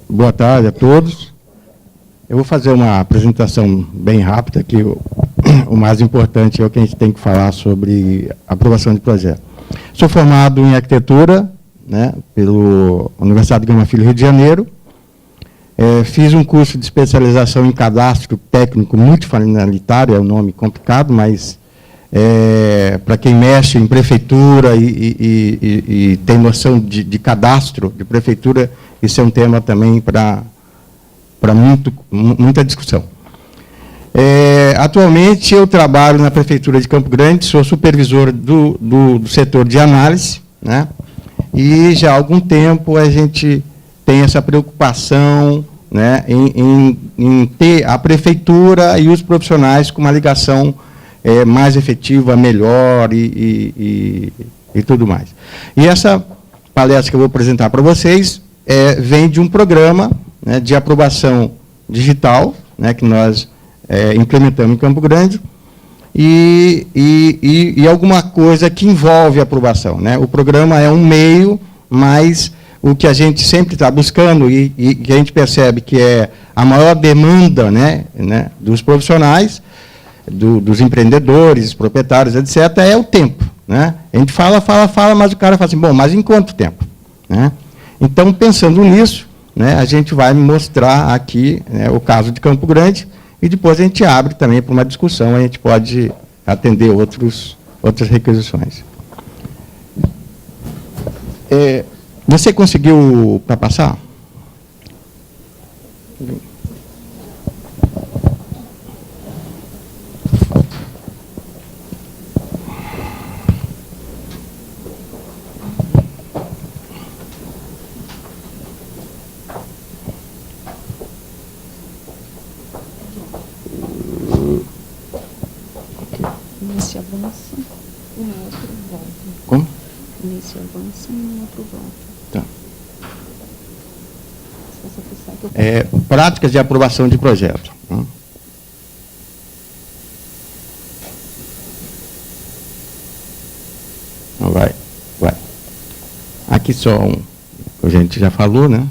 Boa tarde a todos. Eu vou fazer uma apresentação bem rápida, que o mais importante é o que a gente tem que falar sobre aprovação de projeto. Sou formado em arquitetura, né, pela Universidade de Gama Filho, Rio de Janeiro. Fiz um curso de especialização em cadastro técnico multifinalitário, é um nome complicado, mas para quem mexe em prefeitura e tem noção de cadastro de prefeitura, isso é um tema também para muita discussão. Atualmente, eu trabalho na Prefeitura de Campo Grande, sou supervisor do setor de análise, né? E já há algum tempo a gente tem essa preocupação, né, em ter a Prefeitura e os profissionais com uma ligação mais efetiva, melhor e tudo mais. E essa palestra que eu vou apresentar para vocês vem de um programa, né, de aprovação digital, né, que nós implementamos em Campo Grande, e alguma coisa que envolve a aprovação, né? O programa é um meio, mas o que a gente sempre está buscando e que a gente percebe que é a maior demanda, né, dos profissionais, dos empreendedores, proprietários, etc., é o tempo, né? A gente fala, mas o cara fala assim, bom, mas em quanto tempo, né? Então, pensando nisso, né, a gente vai mostrar aqui, né, o caso de Campo Grande, e depois a gente abre também para uma discussão, a gente pode atender outras requisições. Você conseguiu para passar? Nesse avança, um outro volta. Como? Nesse avança, um outro volta. Tá. Se você precisar que eu... Práticas de aprovação de projeto. Vai. Aqui só a gente já falou, né?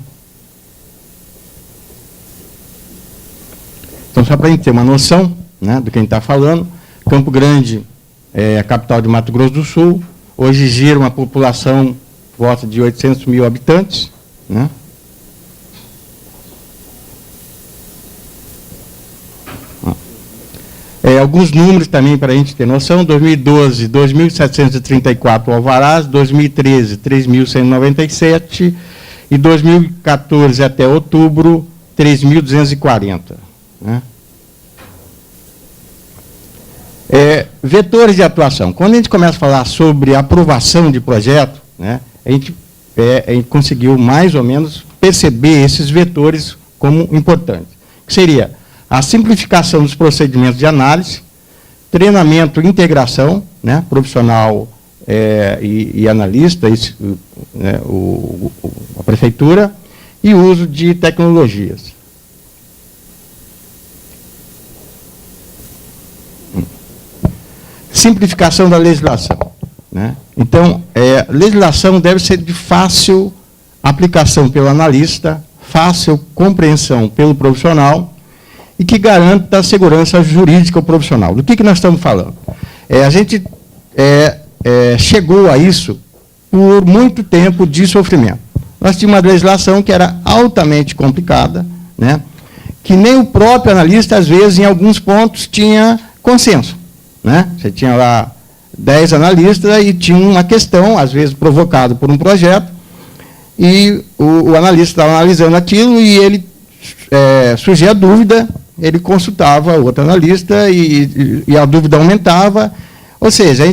Então, só para a gente ter uma noção, né, do que a gente está falando, Campo Grande é a capital de Mato Grosso do Sul, hoje gira uma população por volta de 800 mil habitantes, né? Alguns números também para a gente ter noção: 2012, 2.734 alvarás, 2013, 3.197, e 2014 até outubro, 3.240. Né? Vetores de atuação. Quando a gente começa a falar sobre aprovação de projeto, né, a gente conseguiu mais ou menos perceber esses vetores como importantes. Que seria a simplificação dos procedimentos de análise, treinamento e integração, né, profissional e analista, né, a prefeitura, e uso de tecnologias. Simplificação da legislação, né? Então, legislação deve ser de fácil aplicação pelo analista, fácil compreensão pelo profissional e que garanta a segurança jurídica ao profissional. Do que nós estamos falando? A gente chegou a isso por muito tempo de sofrimento. Nós tínhamos uma legislação que era altamente complicada, né? Que nem o próprio analista, às vezes, em alguns pontos, tinha consenso. Né? Você tinha lá 10 analistas e tinha uma questão, às vezes provocada por um projeto, e o analista estava analisando aquilo e ele surgia a dúvida, ele consultava o outro analista e a dúvida aumentava. Ou seja,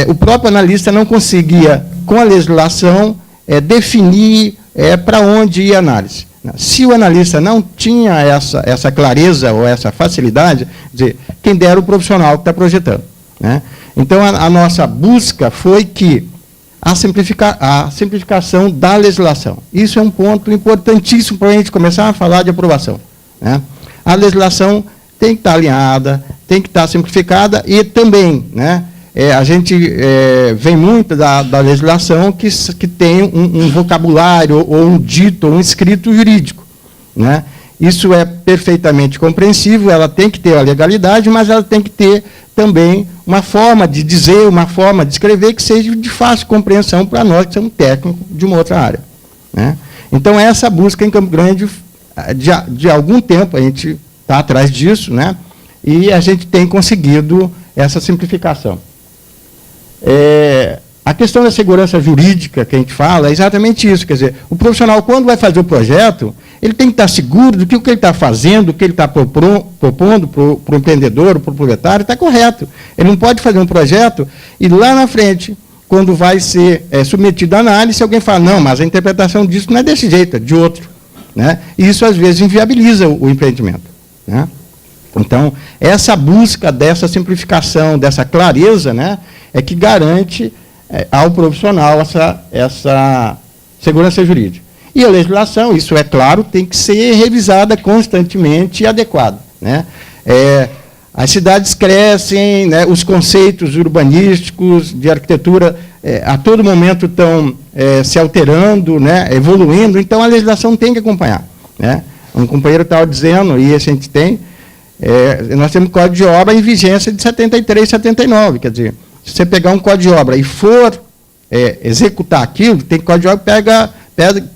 o próprio analista não conseguia, com a legislação, definir para onde ia a análise. Se o analista não tinha essa clareza ou essa facilidade, dizer, quem dera o profissional que está projetando, né? Então, a nossa busca foi que a simplificação da legislação. Isso é um ponto importantíssimo para a gente começar a falar de aprovação, né? A legislação tem que estar alinhada, tem que estar simplificada e também, né, a gente vem muito da legislação que tem um vocabulário, ou um dito, ou um escrito jurídico, né? Isso é perfeitamente compreensível, ela tem que ter a legalidade, mas ela tem que ter também uma forma de dizer, uma forma de escrever que seja de fácil compreensão para nós, que somos técnicos de uma outra área, né? Então, essa busca em Campo Grande, de algum tempo, a gente está atrás disso, né? E a gente tem conseguido essa simplificação. A questão da segurança jurídica que a gente fala é exatamente isso, quer dizer, o profissional, quando vai fazer o projeto, ele tem que estar seguro do que o que ele está fazendo, o que ele está propondo para o empreendedor, para o proprietário, está correto. Ele não pode fazer um projeto e lá na frente, quando vai ser submetido à análise, alguém fala, não, mas a interpretação disso não é desse jeito, é de outro, né? E isso, às vezes, inviabiliza o empreendimento, né? Então, essa busca dessa simplificação, dessa clareza, né, é que garante ao profissional essa segurança jurídica. E a legislação, isso é claro, tem que ser revisada constantemente e adequada, né? As cidades crescem, né, os conceitos urbanísticos, de arquitetura, a todo momento estão se alterando, né, evoluindo, então a legislação tem que acompanhar, né? Um companheiro estava dizendo, e esse a gente tem, nós temos Código de Obra em vigência de 73, 79, quer dizer, se você pegar um Código de Obra e for executar aquilo, tem Código de Obra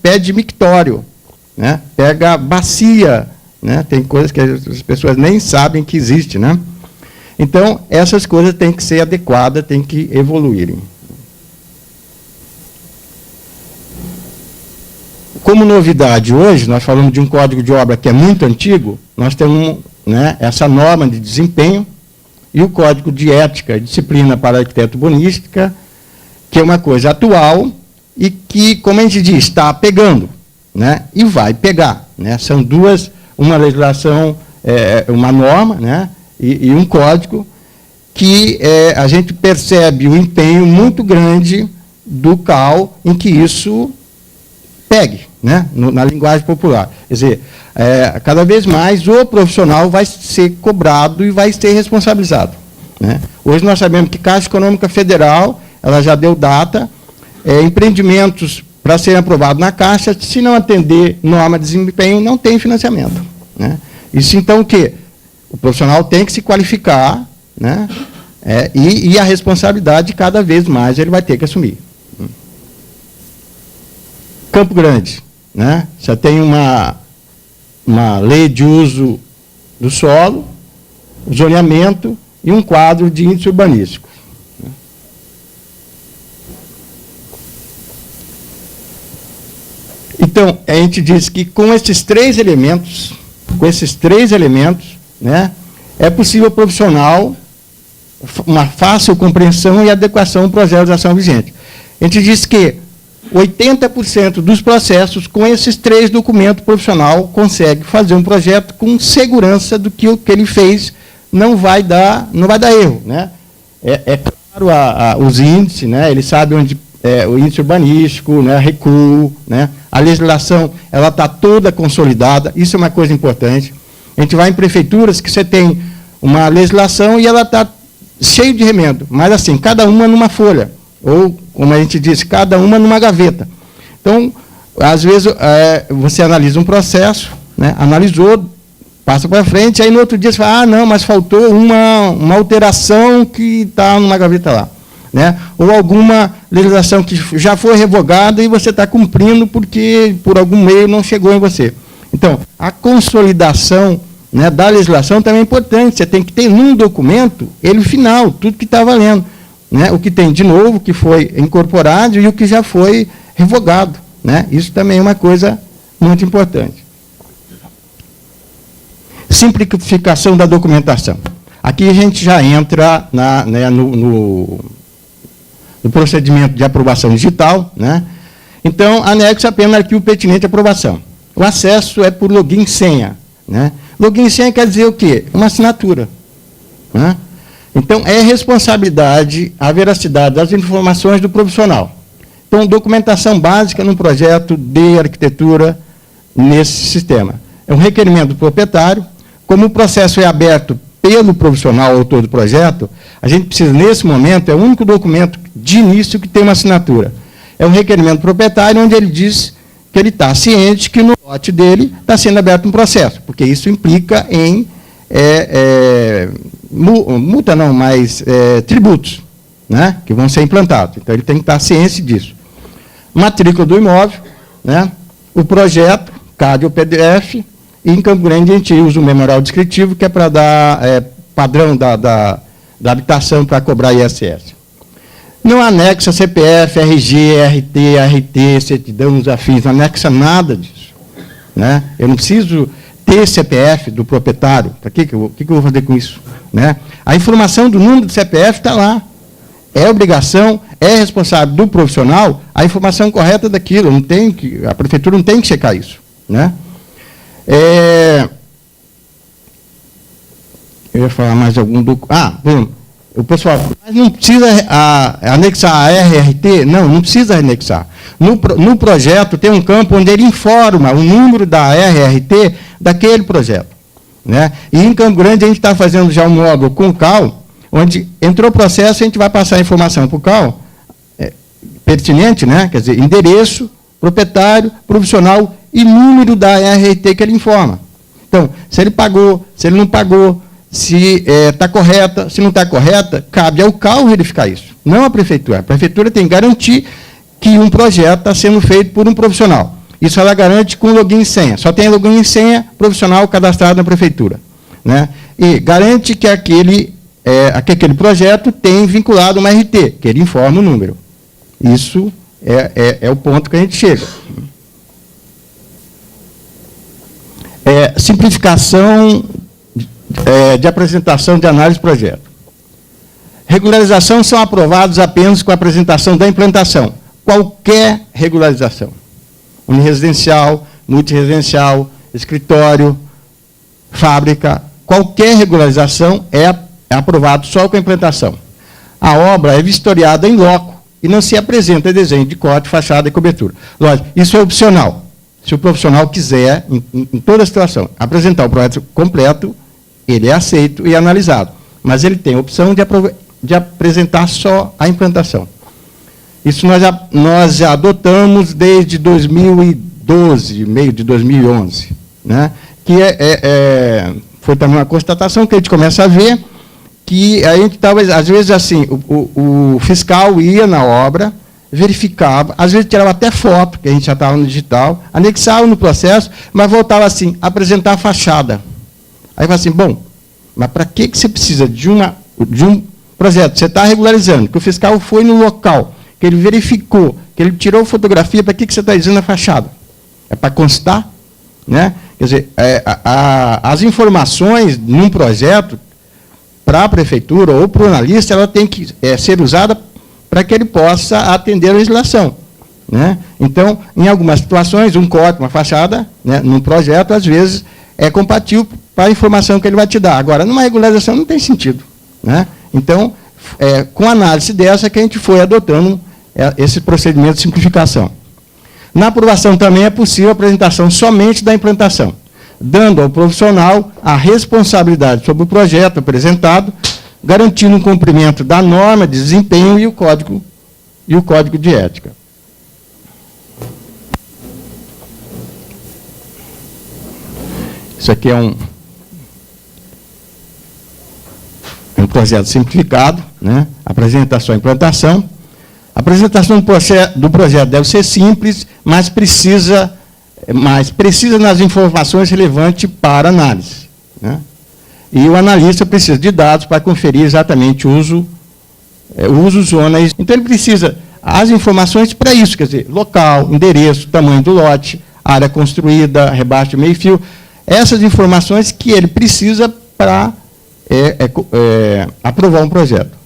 pede mictório, né? Pega bacia, né? Tem coisas que as pessoas nem sabem que existe, né? Então, essas coisas têm que ser adequadas, têm que evoluírem. Como novidade hoje, nós falamos de um Código de Obra que é muito antigo, nós temos, né, essa norma de desempenho e o Código de Ética e Disciplina para Arquiteto Urbanística, que é uma coisa atual e que, como a gente diz, está pegando, né, e vai pegar, né? São duas, uma legislação, uma norma, né, e um código que a gente percebe o empenho muito grande do CAL em que isso pegue, né, na linguagem popular. Quer dizer, cada vez mais o profissional vai ser cobrado e vai ser responsabilizado, né? Hoje nós sabemos que Caixa Econômica Federal, ela já deu data, empreendimentos para serem aprovados na Caixa, se não atender norma de desempenho, não tem financiamento, né? Isso, então, o quê? O profissional tem que se qualificar, né? E a responsabilidade, cada vez mais, ele vai ter que assumir. Campo Grande, né? Você tem uma lei de uso do solo, zoneamento e um quadro de índice urbanístico. Então, a gente diz que com esses três elementos, né, é possível profissional uma fácil compreensão e adequação ao projeto de ação vigente. A gente diz que 80% dos processos, com esses três documentos, o profissional consegue fazer um projeto com segurança do que o que ele fez não vai dar erro, né? Claro, os índices, né? Ele sabe onde o índice urbanístico, né? Recuo, né? A legislação ela está toda consolidada, isso é uma coisa importante. A gente vai em prefeituras que você tem uma legislação e ela está cheia de remendo, mas assim, cada uma numa folha, ou, como a gente disse, cada uma numa gaveta. Então, às vezes, você analisa um processo, né? Analisou, passa para frente, aí no outro dia você fala, não, mas faltou uma alteração que está numa gaveta lá, né? Ou alguma legislação que já foi revogada e você está cumprindo porque, por algum meio, não chegou em você. Então, a consolidação, né, da legislação também é importante. Você tem que ter num documento ele final, tudo que está valendo, né? O que tem de novo, o que foi incorporado e o que já foi revogado, né? Isso também é uma coisa muito importante. Simplificação da documentação. Aqui a gente já entra no procedimento de aprovação digital, né? Então, anexa apenas arquivo pertinente à aprovação. O acesso é por login e senha, né? Login e senha quer dizer o quê? Uma assinatura, né? Então, é responsabilidade a veracidade das informações do profissional. Então, documentação básica num projeto de arquitetura nesse sistema. É um requerimento do proprietário. Como o processo é aberto pelo profissional autor do projeto, a gente precisa, nesse momento, é o único documento de início que tem uma assinatura. É um requerimento proprietário onde ele diz que ele está ciente que no lote dele está sendo aberto um processo, porque isso implica em multa não, mas tributos, né, que vão ser implantados. Então, ele tem que estar ciente disso. Matrícula do imóvel, né, o projeto, CAD ou PDF, e em Campo Grande a gente usa o memorial descritivo, que é para dar padrão da habitação para cobrar ISS. Não anexa CPF, RG, RT, RT, certidão, os afins, não anexa nada disso, né? Eu não preciso ter CPF do proprietário. Para que eu vou fazer com isso? Né? A informação do número do CPF está lá. É obrigação, é responsável do profissional a informação correta daquilo. Não tem que, a prefeitura não tem que checar isso. Né? Eu ia falar mais algum do... o pessoal, mas não precisa anexar a RRT? Não precisa anexar. No projeto tem um campo onde ele informa o número da RRT daquele projeto. Né? E em Campo Grande a gente está fazendo já um módulo com o CAL, onde entrou o processo, a gente vai passar a informação para o CAL, pertinente, né? Quer dizer, endereço, proprietário, profissional e número da RRT que ele informa. Então, se ele pagou, se ele não pagou, se está correta, se não está correta, cabe ao CAL verificar isso, não a prefeitura. A prefeitura tem que garantir que um projeto está sendo feito por um profissional. Isso ela garante com login e senha. Só tem login e senha profissional cadastrado na prefeitura. Né? E garante que aquele projeto tem vinculado uma RT, que ele informa o número. Isso é o ponto que a gente chega. Simplificação de apresentação de análise de projeto. Regularização são aprovados apenas com a apresentação da implantação. Qualquer regularização. Uniresidencial, multiresidencial, escritório, fábrica, qualquer regularização é aprovado só com a implantação. A obra é vistoriada em loco e não se apresenta desenho de corte, fachada e cobertura. Lógico, isso é opcional. Se o profissional quiser, em toda a situação, apresentar o projeto completo, ele é aceito e analisado. Mas ele tem a opção de apresentar só a implantação. Isso nós já adotamos desde 2012, meio de 2011, né? Que foi também uma constatação que a gente começa a ver que a gente estava, às vezes, assim, o fiscal ia na obra, verificava, às vezes tirava até foto, que a gente já estava no digital, anexava no processo, mas voltava assim, apresentar a fachada. Aí fala assim, bom, mas para que você precisa de um projeto? Você está regularizando, que o fiscal foi no local, que ele verificou, que ele tirou fotografia, para que você está dizendo a fachada? É para constar? Né? Quer dizer, as informações num projeto, para a prefeitura ou para o analista, ela tem que ser usada para que ele possa atender a legislação. Né? Então, em algumas situações, um corte, uma fachada, né, num projeto, às vezes, é compatível para a informação que ele vai te dar. Agora, numa regularização não tem sentido. Né? Então, com a análise dessa que a gente foi adotando esse procedimento de simplificação. Na aprovação também é possível a apresentação somente da implantação, dando ao profissional a responsabilidade sobre o projeto apresentado, garantindo o cumprimento da norma de desempenho e o código de ética. Isso aqui é um projeto simplificado, né? Apresentação e implantação. A apresentação do projeto deve ser simples, mas precisa nas informações relevantes para análise. Né? E o analista precisa de dados para conferir exatamente o uso, zona. Então, ele precisa as informações para isso, quer dizer, local, endereço, tamanho do lote, área construída, rebaixo de meio-fio. Essas informações que ele precisa para aprovar um projeto.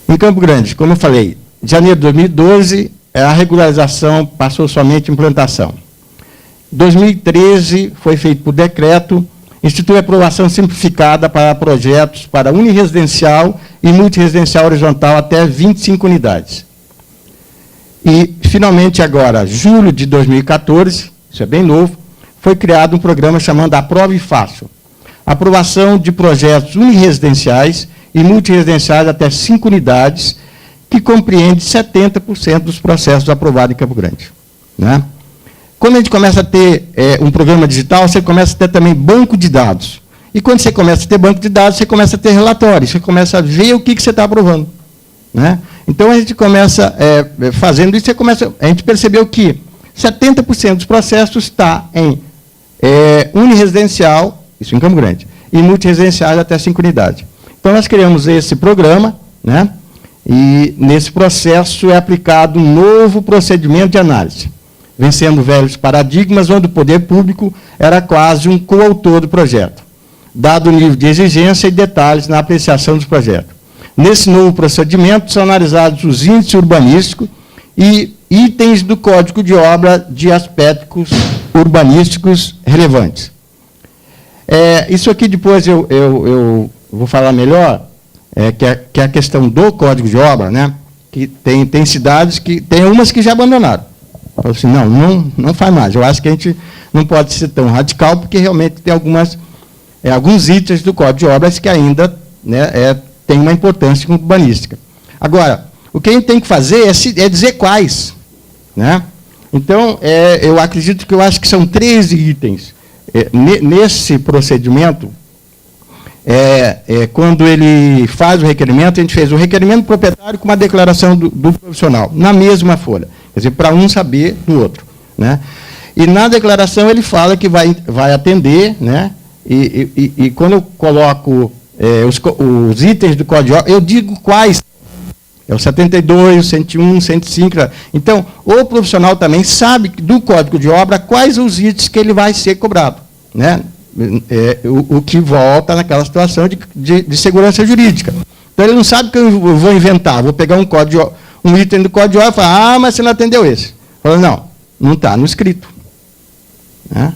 Em Campo Grande, como eu falei, em janeiro de 2012, a regularização passou somente a implantação. Em 2013, foi feito por decreto, institui aprovação simplificada para projetos para uniresidencial e multiresidencial horizontal até 25 unidades. E, finalmente, agora, julho de 2014, isso é bem novo, foi criado um programa chamado Aprove Fácil. aprovação de projetos uniresidenciais e multiresidenciais até 5 unidades, que compreende 70% dos processos aprovados em Campo Grande. Né? Quando a gente começa a ter um programa digital, você começa a ter também banco de dados. E quando você começa a ter banco de dados, você começa a ter relatórios, você começa a ver o que você está aprovando. Né? Então, a gente começa fazendo isso, a gente percebeu que 70% dos processos está em uniresidencial, isso em Campo Grande, e multiresidenciais até 5 unidades. Então, nós criamos esse programa, né? E nesse processo é aplicado um novo procedimento de análise, vencendo velhos paradigmas, onde o poder público era quase um coautor do projeto, dado o nível de exigência e detalhes na apreciação dos projetos. Nesse novo procedimento, são analisados os índices urbanísticos e itens do Código de Obra de aspectos urbanísticos relevantes. Isso aqui depois eu vou falar melhor, que é a questão do Código de Obra, né? Que tem cidades que... Tem umas que já abandonaram. Falaram assim, não faz mais. Eu acho que a gente não pode ser tão radical, porque realmente tem alguns itens do Código de Obras que ainda, né, tem uma importância urbanística. Agora, o que a gente tem que fazer é dizer quais. Né? Então, eu acredito que eu acho que são 13 itens. Nesse procedimento, quando ele faz o requerimento, a gente fez o requerimento do proprietário com uma declaração do profissional, na mesma folha. Quer dizer, para um saber do outro. Né? E na declaração ele fala que vai atender, né? E quando eu coloco os itens do Código de Obra, eu digo quais. É o 72, o 101, o 105. Então, o profissional também sabe do Código de Obra quais os itens que ele vai ser cobrado. Né? O que volta naquela situação de segurança jurídica. Então, ele não sabe que eu vou inventar, vou pegar um item do Código de Obra e falar, mas você não atendeu esse. Fala, não está no escrito. Né?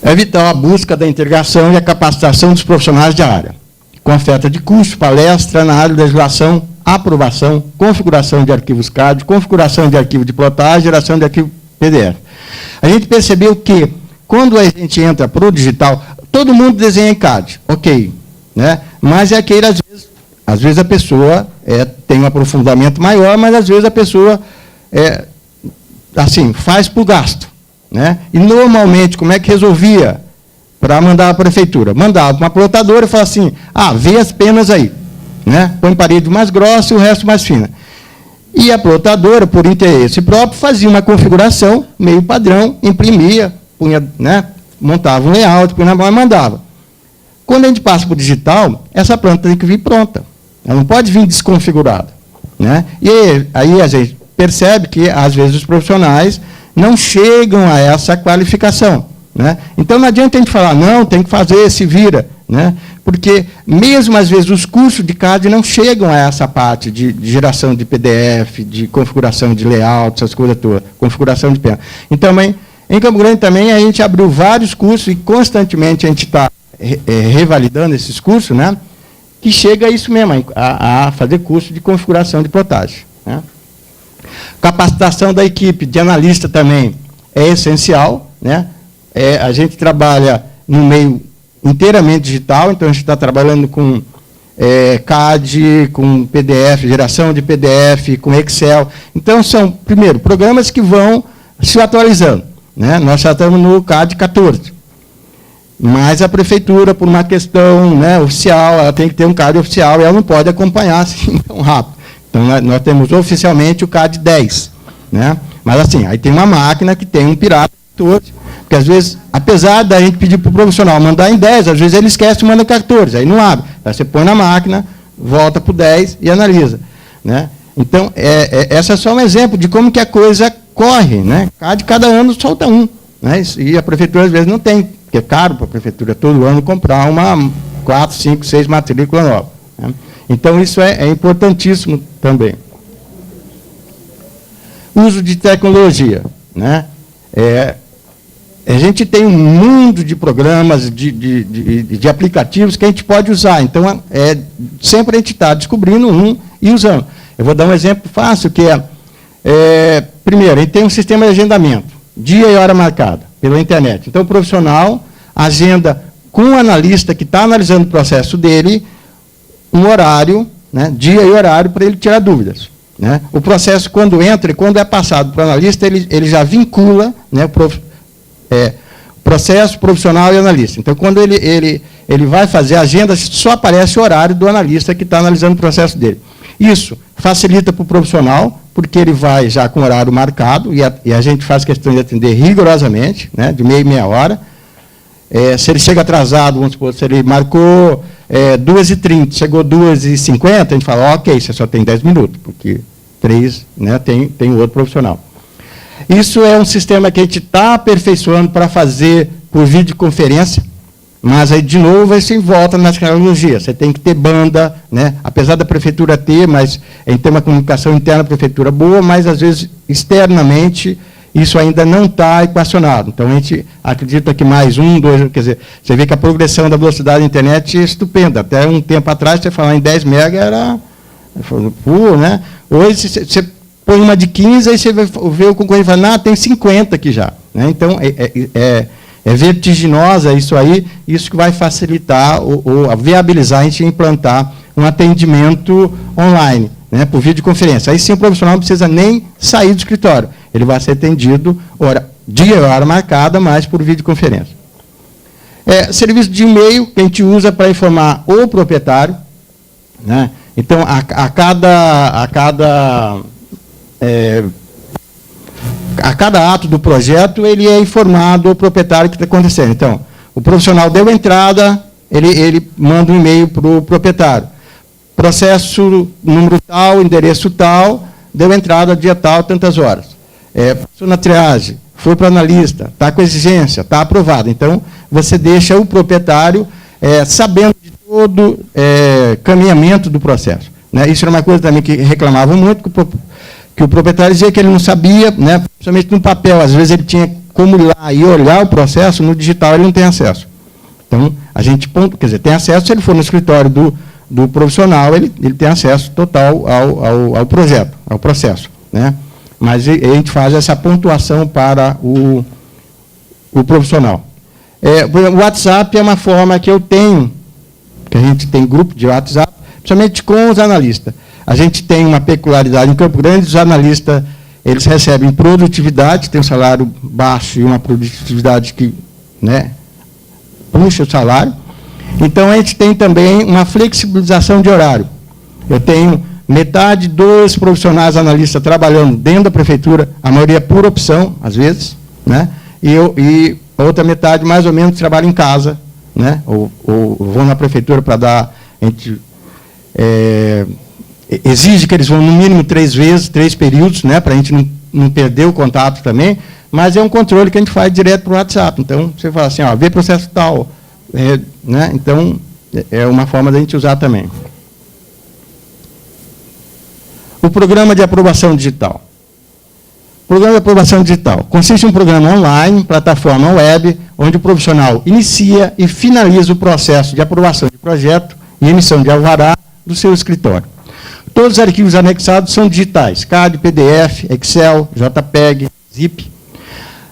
É vital a busca da integração e a capacitação dos profissionais da área, com oferta de curso, palestra na área de legislação, aprovação, configuração de arquivos CAD, configuração de arquivo de plotagem, geração de arquivo PDF. A gente percebeu que, quando a gente entra para o digital, todo mundo desenha em CAD, ok, né? Mas aquele, às vezes a pessoa tem um aprofundamento maior, mas às vezes a pessoa assim, faz por gasto. Né? E, normalmente, como é que resolvia para mandar à prefeitura? Mandava para uma plotadora e falava assim, vê as penas aí. Né? Põe parede mais grossa e o resto mais fina. E a plotadora, por interesse próprio, fazia uma configuração meio padrão, imprimia, punha, né? Montava um layout, punha na mão e mandava. Quando a gente passa para o digital, essa planta tem que vir pronta. Ela não pode vir desconfigurada. Né? E aí a gente percebe que, às vezes, os profissionais não chegam a essa qualificação. Né? Então, não adianta a gente falar, não, tem que fazer, se vira. Né? Porque, mesmo às vezes, os cursos de CAD não chegam a essa parte de geração de PDF, de configuração de layout, essas coisas todas, configuração de pena. Então, em Campo Grande também, a gente abriu vários cursos e, constantemente, a gente está revalidando esses cursos, né? Que chega a isso mesmo, a fazer curso de configuração de plotagem. Né? Capacitação da equipe de analista também é essencial. Né? A gente trabalha no meio inteiramente digital, então a gente está trabalhando com CAD, com PDF, geração de PDF, com Excel. Então, são, primeiro, programas que vão se atualizando. Né? Nós já estamos no CAD 14. Mas a prefeitura, por uma questão, né, oficial, ela tem que ter um CAD oficial e ela não pode acompanhar assim tão rápido. Então, nós temos oficialmente o CAD 10. Né? Mas, assim, aí tem uma máquina que tem um pirata 14, porque, às vezes, apesar da gente pedir para o profissional mandar em 10, às vezes ele esquece e manda 14, aí não abre. Aí você põe na máquina, volta para o 10 e analisa. Né? Então, essa é só um exemplo de como que a coisa corre. Né? Cada ano solta um. Né? E a prefeitura, às vezes, não tem, porque é caro para a prefeitura todo ano comprar uma 4, 5, 6 matrículas novas. Né? Então, isso é importantíssimo também. Uso de tecnologia. Né? A gente tem um mundo de programas, de aplicativos que a gente pode usar. Então, sempre a gente está descobrindo um e usando. Eu vou dar um exemplo fácil, que Primeiro, ele tem um sistema de agendamento, dia e hora marcada, pela internet. Então, o profissional agenda com o analista que está analisando o processo dele um horário, né, dia e horário, para ele tirar dúvidas. Né? O processo, quando entra e quando é passado para o analista, ele já vincula, né, processo, profissional e analista. Então, quando ele vai fazer a agenda, só aparece o horário do analista que está analisando o processo dele. Isso facilita para o profissional, porque ele vai já com o horário marcado, e a gente faz questão de atender rigorosamente, né, de meia e meia hora. Se ele chega atrasado, vamos supor, se ele marcou 2h30, chegou 2h50, a gente fala, ok, você só tem 10 minutos, porque 3, né, tem o outro profissional. Isso é um sistema que a gente está aperfeiçoando para fazer por videoconferência, mas aí, de novo, isso volta nas tecnologias. Você tem que ter banda, né? Apesar da prefeitura ter, mas a gente tem uma comunicação interna da prefeitura boa, mas, às vezes, externamente, isso ainda não está equacionado. Então, a gente acredita que mais 1, 2, quer dizer, você vê que a progressão da velocidade da internet é estupenda. Até um tempo atrás, você falar em 10 mega era puro, né? Hoje, você põe uma de 15, aí você vê o concorrente e fala, tem 50 aqui já. Né? Então, é vertiginosa isso aí, isso que vai facilitar ou viabilizar a gente implantar um atendimento online, né, por videoconferência. Aí sim o profissional não precisa nem sair do escritório, ele vai ser atendido dia e hora marcada, mas por videoconferência. Serviço de e-mail que a gente usa para informar o proprietário, né? Então, a cada ato do projeto, ele é informado ao proprietário o que está acontecendo. Então, o profissional deu entrada, ele manda um e-mail para o proprietário. Processo número tal, endereço tal, deu entrada dia tal, tantas horas. Passou na triagem, foi para o analista, está com exigência, está aprovado. Então, você deixa o proprietário sabendo de todo caminhamento do processo. Né? Isso era uma coisa também que reclamavam muito, que o proprietário dizia que ele não sabia, né, principalmente no papel, às vezes ele tinha como ir lá e olhar o processo, no digital ele não tem acesso. Então, a gente, quer dizer, tem acesso, se ele for no escritório do profissional, ele tem acesso total ao projeto, ao processo. Né? Mas a gente faz essa pontuação para o profissional. O WhatsApp é uma forma que eu tenho, que a gente tem grupo de WhatsApp, principalmente com os analistas. A gente tem uma peculiaridade em Campo Grande, os analistas, eles recebem produtividade, tem um salário baixo e uma produtividade que, né, puxa o salário. Então, a gente tem também uma flexibilização de horário. Eu tenho metade dos profissionais analistas trabalhando dentro da prefeitura, a maioria por opção, às vezes, né, e a outra metade, mais ou menos, trabalha em casa, né, ou vão na prefeitura para dar... A gente, exige que eles vão no mínimo 3 vezes, 3 períodos, né, para a gente não perder o contato também, mas é um controle que a gente faz direto para o WhatsApp. Então, você fala assim, vê processo tal. Né, então, é uma forma da gente usar também. O programa de aprovação digital. O programa de aprovação digital consiste em um programa online, plataforma web, onde o profissional inicia e finaliza o processo de aprovação de projeto e emissão de alvará do seu escritório. Todos os arquivos anexados são digitais, CAD, PDF, Excel, JPEG, ZIP.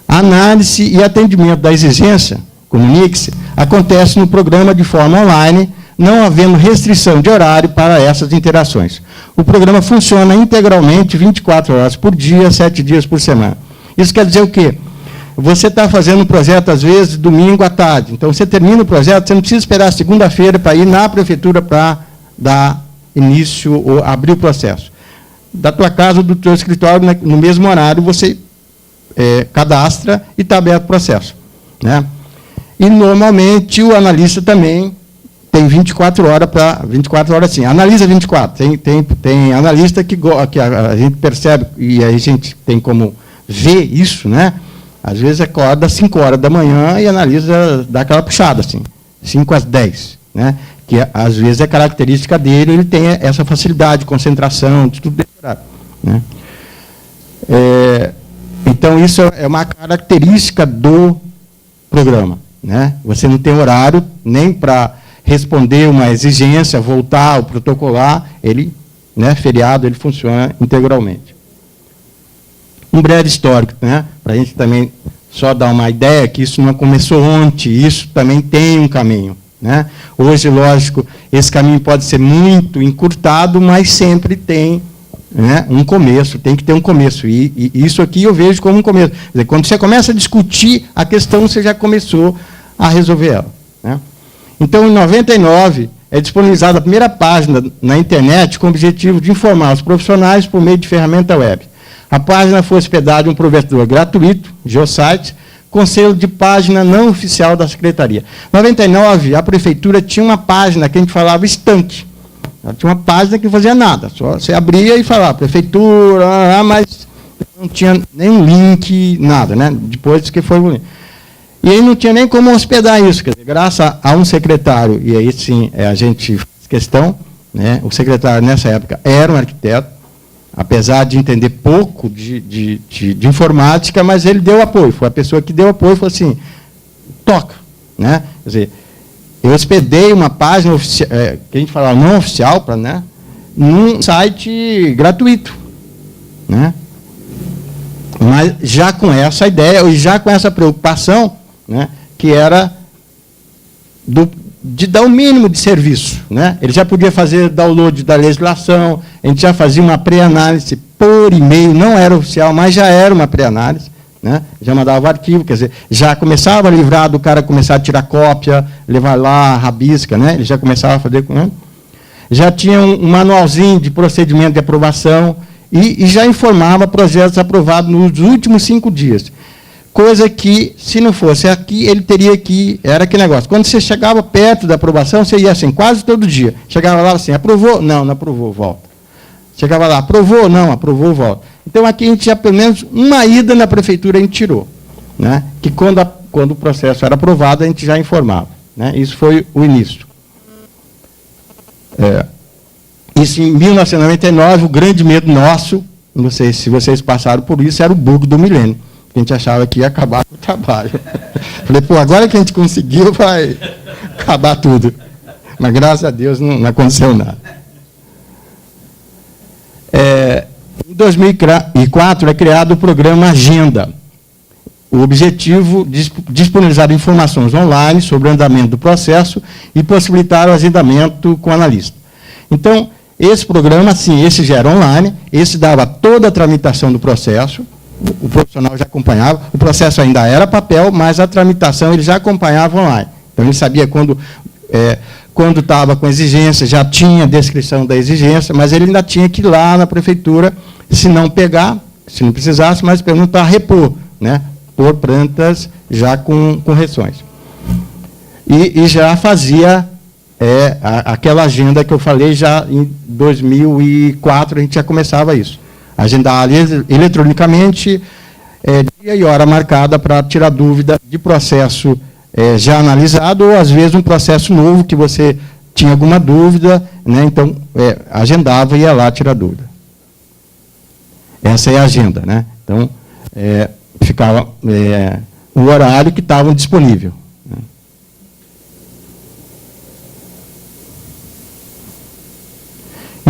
A análise e atendimento da exigência, comunique-se, acontece no programa de forma online, não havendo restrição de horário para essas interações. O programa funciona integralmente 24 horas por dia, 7 dias por semana. Isso quer dizer o quê? Você está fazendo um projeto, às vezes, domingo à tarde. Então, você termina o projeto, você não precisa esperar segunda-feira para ir na prefeitura para dar início ou abrir o processo. Da tua casa ou do teu escritório, no mesmo horário, você cadastra e está aberto o processo. Né? E, normalmente, o analista também tem 24 horas para... 24 horas, sim. Analisa 24. Tem analista que a gente percebe, e a gente tem como ver isso, né? Às vezes acorda às 5 horas da manhã e analisa, dá aquela puxada, assim, 5 às 10, né? Que às vezes é característica dele, ele tem essa facilidade de concentração, de tudo decorado. Né? Então, isso é uma característica do programa. Né? Você não tem horário nem para responder uma exigência, voltar ao protocolar, ele, né, feriado, ele funciona integralmente. Um breve histórico, né? Para a gente também só dar uma ideia que isso não começou ontem, isso também tem um caminho, né? Hoje, lógico, esse caminho pode ser muito encurtado, mas sempre tem, né, um começo, tem que ter um começo. E isso aqui eu vejo como um começo. Quer dizer, quando você começa a discutir a questão, você já começou a resolver ela, né? Então, em 99, é disponibilizada a primeira página na internet com o objetivo de informar os profissionais por meio de ferramenta web. A página foi hospedada em um provedor gratuito, Geosite, com selo de página não oficial da Secretaria. Em 99, a Prefeitura tinha uma página que a gente falava estanque. Ela tinha uma página que não fazia nada, só você abria e falava, Prefeitura, mas não tinha nenhum link, nada, né? Depois que foi o link. E aí não tinha nem como hospedar isso, quer dizer, graças a um secretário, e aí sim a gente faz questão, né? O secretário nessa época era um arquiteto, apesar de entender pouco de informática, mas ele deu apoio, foi a pessoa que deu apoio e falou assim, toca, né? Quer dizer, eu hospedei uma página oficial, que a gente falava não oficial, né, num site gratuito, né? Mas já com essa ideia, e já com essa preocupação, né, que era de dar o mínimo de serviço, né? Ele já podia fazer download da legislação, a gente já fazia uma pré-análise por e-mail, não era oficial, mas já era uma pré-análise, né? Já mandava o arquivo, quer dizer, já começava a livrar do cara começar a tirar cópia, levar lá, rabisca, né? Ele já começava a fazer com ele. Já tinha um manualzinho de procedimento de aprovação e já informava projetos aprovados nos últimos 5 dias. Coisa que, se não fosse aqui, ele teria que... Era aquele negócio. Quando você chegava perto da aprovação, você ia assim, quase todo dia. Chegava lá assim, aprovou? Não, não aprovou, volta. Chegava lá, aprovou? Não, aprovou, volta. Então, aqui a gente já, pelo menos, uma ida na prefeitura a gente tirou, né? Que quando o processo era aprovado, a gente já informava, né? Isso foi o início. Isso em 1999, o grande medo nosso, não sei se vocês passaram por isso, era o bug do milênio. A gente achava que ia acabar com o trabalho. Falei, pô, agora que a gente conseguiu, vai acabar tudo. Mas, graças a Deus, não aconteceu nada. Em 2004, é criado o programa Agenda. O objetivo de disponibilizar informações online sobre o andamento do processo e possibilitar o agendamento com o analista. Então, esse programa, sim, esse já era online, esse dava toda a tramitação do processo, o profissional já acompanhava, o processo ainda era papel, mas a tramitação ele já acompanhava online. Então, ele sabia quando estava com exigência, já tinha descrição da exigência, mas ele ainda tinha que ir lá na prefeitura, se não pegar, se não precisasse, mas perguntar, repor, né, por plantas já com correções. E já fazia aquela agenda que eu falei, já em 2004 a gente já começava isso. Agendar eletronicamente, dia e hora marcada para tirar dúvida de processo já analisado, ou às vezes um processo novo que você tinha alguma dúvida, né, então agendava e ia lá tirar dúvida. Essa é a agenda, né? Então, ficava o horário que estava disponível. Né?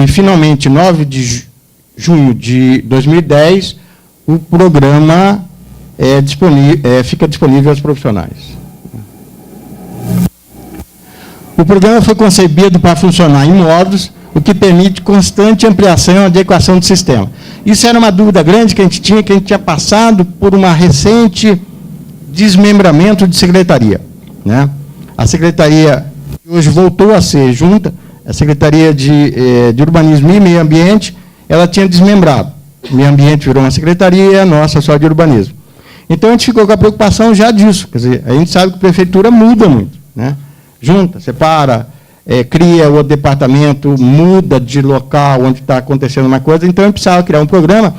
E, finalmente, 9 de junho de 2010, o programa fica disponível aos profissionais. O programa foi concebido para funcionar em módulos, o que permite constante ampliação e adequação do sistema. Isso era uma dúvida grande que a gente tinha passado por uma recente desmembramento de secretaria, né? A secretaria, que hoje voltou a ser junta, a Secretaria de Urbanismo e Meio Ambiente, ela tinha desmembrado. O Meio Ambiente virou uma secretaria, a nossa só de urbanismo. Então, a gente ficou com a preocupação já disso. Quer dizer, a gente sabe que a prefeitura muda muito, né? Junta, separa, cria o departamento, muda de local onde está acontecendo uma coisa. Então, a gente precisava criar um programa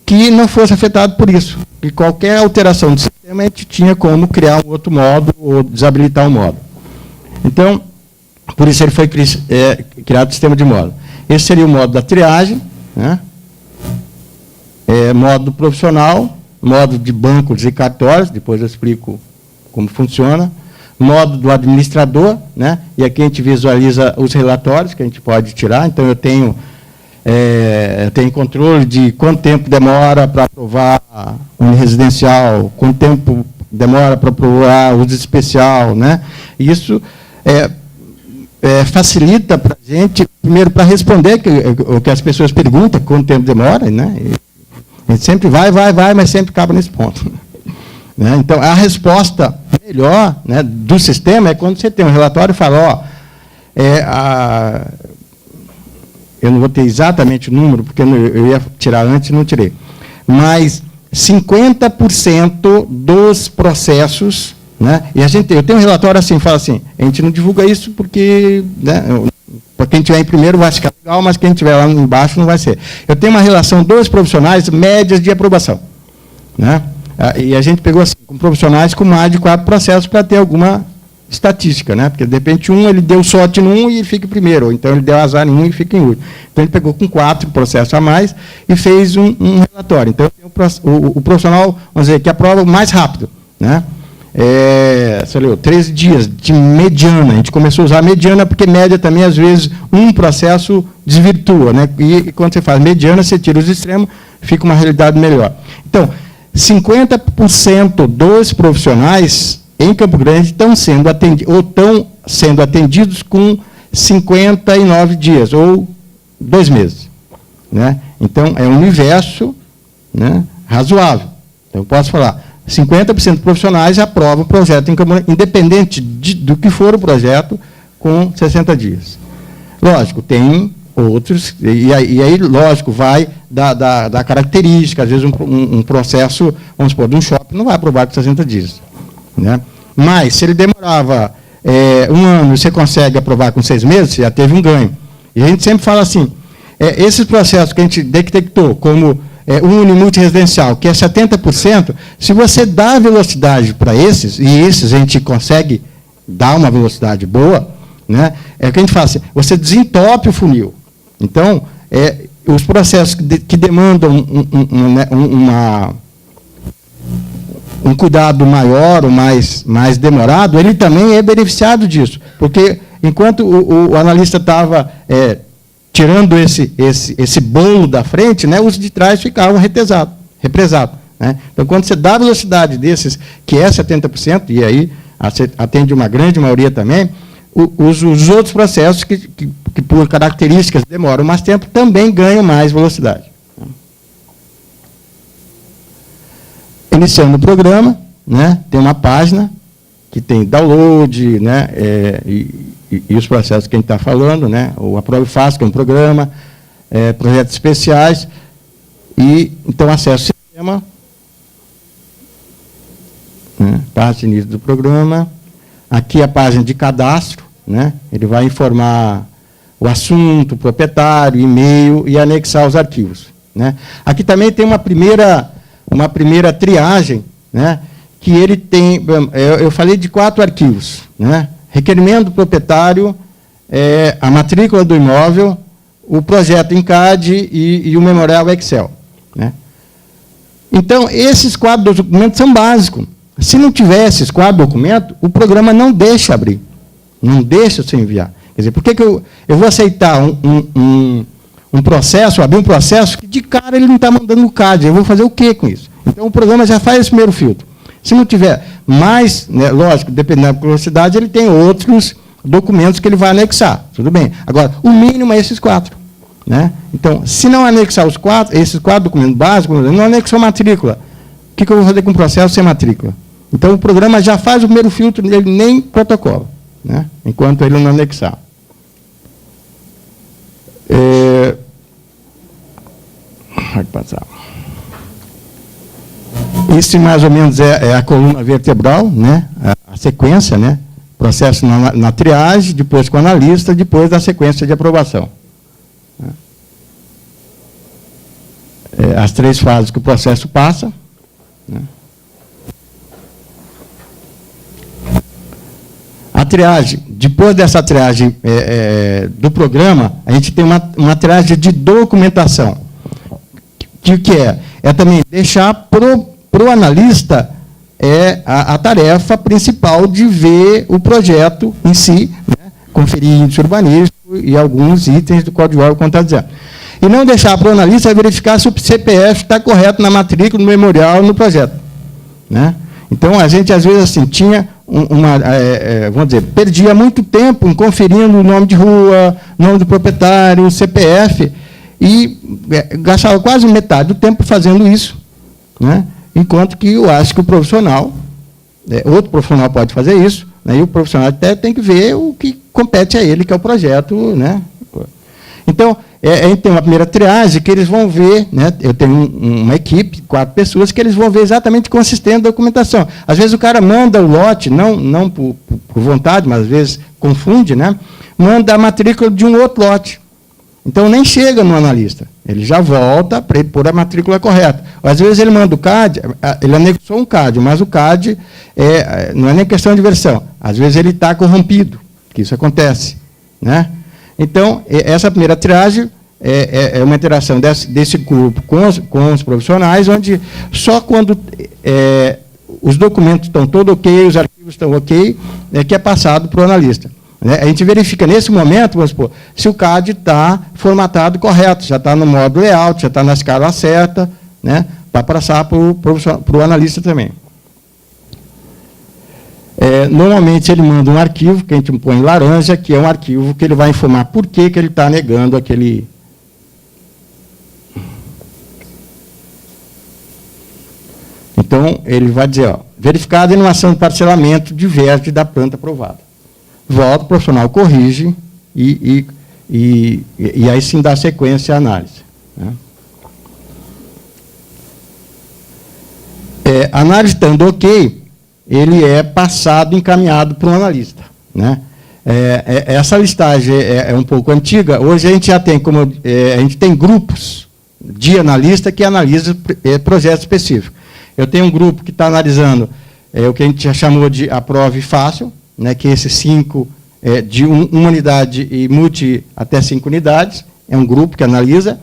que não fosse afetado por isso. E qualquer alteração do sistema, a gente tinha como criar um outro módulo ou desabilitar um módulo. Então, por isso ele foi criado o sistema de módulo. Esse seria o módulo da triagem, né? Módulo profissional, módulo de bancos e cartórios, depois eu explico como funciona, módulo do administrador, né? E aqui a gente visualiza os relatórios que a gente pode tirar. Então, eu tenho tem controle de quanto tempo demora para aprovar um residencial, quanto tempo demora para aprovar uso especial, né? Isso facilita para a gente, primeiro, para responder o que as pessoas perguntam, quanto tempo demora, né? A gente sempre vai, mas sempre acaba nesse ponto. Né? Então, a resposta melhor, né, do sistema é quando você tem um relatório e fala, eu não vou ter exatamente o número, porque eu ia tirar antes e não tirei, mas 50% dos processos, né, e eu tenho um relatório assim, fala assim, a gente não divulga isso porque, né, para quem estiver em primeiro vai ficar legal, mas quem estiver lá embaixo não vai ser. Eu tenho uma relação dos profissionais médias de aprovação. Né? E a gente pegou assim, com profissionais com mais de 4 processos para ter alguma estatística, né? Porque de repente ele deu sorte num e ele fica em primeiro, ou então ele deu azar em um e fica em último. Então ele pegou com 4 processos a mais e fez um relatório. Então o profissional, vamos dizer, que aprova mais rápido, né? 13 dias de mediana. A gente começou a usar a mediana porque média também, às vezes, um processo desvirtua, né? E quando você faz mediana, você tira os extremos, fica uma realidade melhor. Então, 50% dos profissionais em Campo Grande estão sendo atendidos com 59 dias, ou 2 meses. Né? Então, é um universo, né, razoável. Então, eu posso falar, 50% dos profissionais aprovam o projeto em Campo Grande, independente do que for o projeto, com 60 dias. Lógico, tem outros, e aí, lógico, vai da característica, às vezes um processo, vamos supor, de um shopping, não vai aprovar com 60 dias. Né? Mas, se ele demorava 1 ano e você consegue aprovar com 6 meses, você já teve um ganho. E a gente sempre fala assim, esses processos que a gente detectou como unimultiresidencial, que é 70%, se você dá velocidade para esses, e esses a gente consegue dar uma velocidade boa, né, é o que a gente fala assim, você desentope o funil. Então, os processos que demandam um cuidado maior ou mais demorado, ele também é beneficiado disso, porque enquanto o analista estava tirando esse bolo da frente, né, os de trás ficavam represados. Né? Então, quando você dá a velocidade desses, que é 70%, e aí atende uma grande maioria também, os outros processos que por características demoram mais tempo, também ganham mais velocidade. Iniciando o programa, né, tem uma página que tem download, né, e os processos que a gente está falando, né, o Aprove Fácil, que é um programa, projetos especiais, e então acesso ao sistema, né, parte de início do programa. Aqui a página de cadastro, né, ele vai informar o assunto, o proprietário, e-mail e anexar os arquivos. Né. Aqui também tem uma primeira triagem, né, que ele tem, eu falei de 4 arquivos, né, requerimento do proprietário, a matrícula do imóvel, o projeto em CAD e o memorial Excel. Né. Então, esses 4 documentos são básicos. Se não tiver esses 4 documentos, o programa não deixa abrir, não deixa você enviar. Quer dizer, por que eu vou aceitar um processo, abrir um processo, que de cara ele não está mandando o CAD, eu vou fazer o quê com isso? Então, o programa já faz esse primeiro filtro. Se não tiver mais, né, lógico, dependendo da velocidade, ele tem outros documentos que ele vai anexar, tudo bem. Agora, o mínimo é esses 4. Né? Então, se não anexar esses 4 documentos básicos, não anexou matrícula, o que eu vou fazer com o processo sem matrícula? Então, o programa já faz o primeiro filtro, ele nem protocola, né, enquanto ele não anexar. Pode passar. Isso, mais ou menos, é a coluna vertebral, né, a sequência, né, processo na triagem, depois com o analista, depois da sequência de aprovação. As 3 fases que o processo passa. Né. A triagem, depois dessa triagem do programa, a gente tem uma triagem de documentação. Que o que é? É também deixar para o analista a tarefa principal de ver o projeto em si, né, conferir índice urbanístico e alguns itens do Código de Obras, como está dizendo. e não deixar para o analista verificar se o CPF está correto na matrícula, no memorial, no projeto. Né? Então, a gente, às vezes, assim, tinha vamos dizer, perdia muito tempo em conferindo o nome de rua, nome do proprietário, o CPF, e gastava quase metade do tempo fazendo isso. Né? Enquanto que eu acho que o profissional, outro profissional pode fazer isso, né? E o profissional até tem que ver o que compete a ele, que é o projeto. Né? Então, a gente tem uma primeira triagem que eles vão ver, né? Eu tenho uma equipe, 4 pessoas, que eles vão ver exatamente consistente da documentação. Às vezes o cara manda o lote, não por vontade, mas às vezes confunde, né? Manda a matrícula de um outro lote. Então, nem chega no analista. Ele já volta para ele pôr a matrícula correta. Às vezes ele manda o CAD, ele anexou um CAD, mas o CAD não é nem questão de versão. Às vezes ele está corrompido, que isso acontece. Né? Então, essa primeira triagem é uma interação desse grupo com os profissionais, onde só quando os documentos estão todos ok, os arquivos estão ok, que é passado para o analista. Né? A gente verifica, nesse momento, vamos supor, se o CAD está formatado correto, já está no modo layout, já está na escala certa, né? Para passar para o analista também. Normalmente, ele manda um arquivo, que a gente põe em laranja, que é um arquivo que ele vai informar por que ele está negando aquele... Então, ele vai dizer, verificada a inumação de parcelamento diverge da planta aprovada. Volta, o profissional corrige e aí sim dá sequência à análise. Né? A análise estando ok, ele é passado, encaminhado para o analista. Né? Essa listagem é um pouco antiga. Hoje a gente já tem, a gente tem grupos de analista que analisam projetos específicos. Eu tenho um grupo que está analisando o que a gente já chamou de aprove fácil, né, que esses 5 de uma unidade e multi até 5 unidades, é um grupo que analisa.